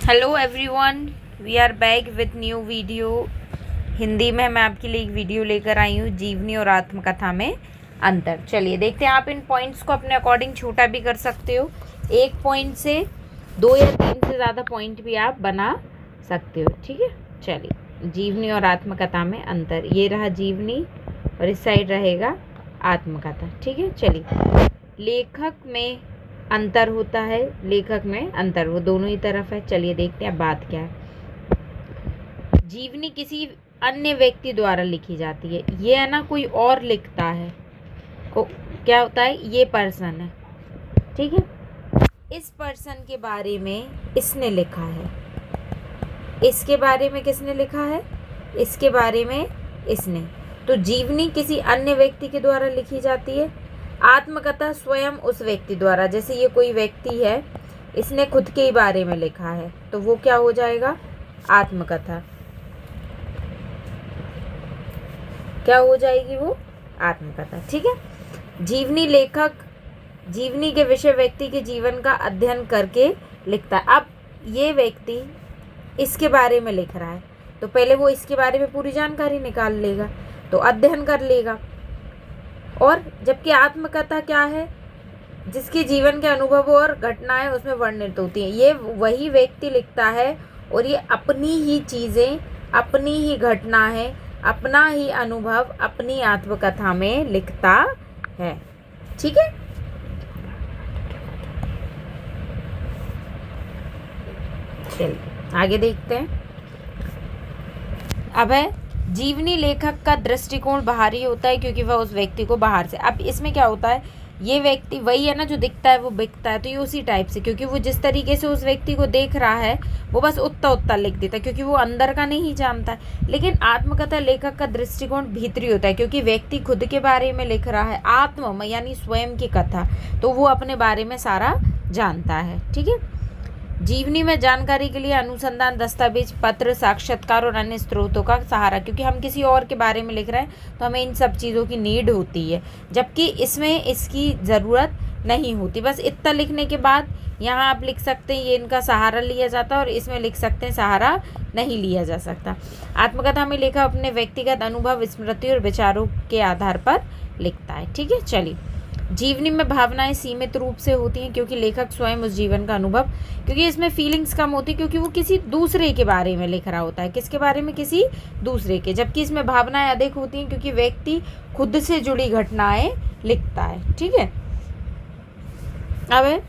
Hello everyone, we are back with new video. Hindi में मैं आपके लिए एक वीडियो लेकर आई हूँ, जीवनी और आत्मकथा में अंतर। चलिए देखते हैं। आप इन पॉइंट्स को अपने अकॉर्डिंग छोटा भी कर सकते हो। एक पॉइंट से 2 या 3 से ज़्यादा पॉइंट भी आप बना सकते हो। ठीक है, चलिए। जीवनी और आत्मकथा में अंतर, ये रहा जीवनी और इस साइड रहेगा आत्मकथा। ठीक है, चलिए। लेखक में अंतर होता है, लेखक में अंतर, वो दोनों ही तरफ है। चलिए देखते हैं बात क्या है। जीवनी किसी अन्य व्यक्ति द्वारा लिखी जाती है, ये है ना, कोई और लिखता है। क्या होता है, ये पर्सन है। ठीक है, इस पर्सन के बारे में इसने लिखा है। इसके बारे में किसने लिखा है? इसके बारे में इसने। तो जीवनी किसी अन्य व्यक्ति के द्वारा लिखी जाती है। आत्मकथा स्वयं उस व्यक्ति द्वारा, जैसे ये कोई व्यक्ति है, इसने खुद के बारे में लिखा है, तो वो क्या हो जाएगा? आत्मकथा। क्या हो जाएगी वो? आत्मकथा। ठीक है। जीवनी लेखक जीवनी के विषय व्यक्ति के जीवन का अध्ययन करके लिखता है। अब ये व्यक्ति इसके बारे में लिख रहा है, तो पहले वो इसके बारे में पूरी जानकारी निकाल लेगा, तो अध्ययन कर लेगा। और जबकि आत्मकथा क्या है? जिसके जीवन के अनुभव और घटनाएं उसमें वर्णित होती हैं। ये वही व्यक्ति लिखता है और ये अपनी ही चीज़ें, अपनी ही घटनाएं, अपना ही अनुभव अपनी आत्मकथा में लिखता है। ठीक है, चलिए आगे देखते हैं। अब है जीवनी लेखक का दृष्टिकोण बाहरी होता है, क्योंकि वह उस व्यक्ति को बाहर से। अब इसमें क्या होता है, ये व्यक्ति वही है ना, जो दिखता है वो बिकता है, तो ये उसी टाइप से, क्योंकि वो जिस तरीके से उस व्यक्ति को देख रहा है वो बस उतना लिख देता है, क्योंकि वो अंदर का नहीं जानता है। लेकिन आत्मकथा लेखक का दृष्टिकोण भीतरी होता है, क्योंकि व्यक्ति खुद के बारे में लिख रहा है, आत्म यानी स्वयं की कथा, तो वो अपने बारे में सारा जानता है। ठीक है। जीवनी में जानकारी के लिए अनुसंधान, दस्तावेज, पत्र, साक्षात्कार और अन्य स्रोतों का सहारा, क्योंकि हम किसी और के बारे में लिख रहे हैं तो हमें इन सब चीज़ों की नीड होती है, जबकि इसमें इसकी ज़रूरत नहीं होती। बस इतना लिखने के बाद यहाँ आप लिख सकते हैं ये इनका सहारा लिया जाता है, और इसमें लिख सकते हैं सहारा नहीं लिया जा सकता। आत्मकथा में लेखक अपने व्यक्तिगत अनुभव, स्मृति और विचारों के आधार पर लिखता है। ठीक है, चलिए। जीवनी में भावनाएं सीमित रूप से होती हैं, क्योंकि लेखक स्वयं उस जीवन का अनुभव, क्योंकि इसमें फीलिंग्स कम होती है, क्योंकि वो किसी दूसरे के बारे में लिख रहा होता है। किसके बारे में? किसी दूसरे के। जबकि इसमें भावनाएं अधिक होती हैं, क्योंकि व्यक्ति खुद से जुड़ी घटनाएं लिखता है। ठीक है। अब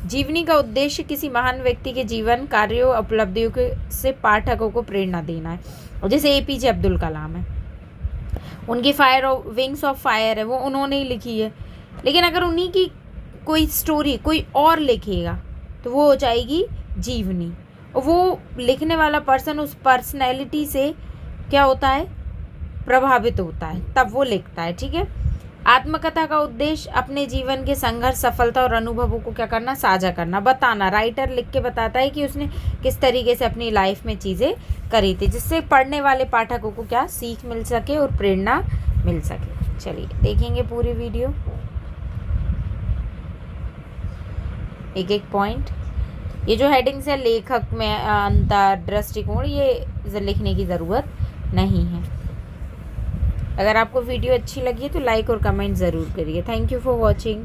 जीवनी का उद्देश्य किसी महान व्यक्ति के जीवन, कार्यों, उपलब्धियों से पाठकों को प्रेरणा देना है। जैसे APJ अब्दुल कलाम है, उनकी विंग्स ऑफ फायर है, वो उन्होंने ही लिखी है। लेकिन अगर उन्हीं की कोई स्टोरी कोई और लिखेगा तो वो हो जाएगी जीवनी, और वो लिखने वाला पर्सन उस पर्सनैलिटी से क्या होता है? प्रभावित होता है, तब वो लिखता है। ठीक है। आत्मकथा का उद्देश्य अपने जीवन के संघर्ष, सफलता और अनुभवों को क्या करना? साझा करना, बताना। राइटर लिख के बताता है कि उसने किस तरीके से अपनी लाइफ में चीज़ें करी थी, जिससे पढ़ने वाले पाठकों को क्या सीख मिल सके और प्रेरणा मिल सके। चलिए देखेंगे पूरी वीडियो, एक एक पॉइंट। ये जो हेडिंग्स है, लेखक में अंतर, दृष्टिकोण, ये लिखने की ज़रूरत नहीं है। अगर आपको वीडियो अच्छी लगी है तो लाइक और कमेंट ज़रूर करिए। Thank you for watching.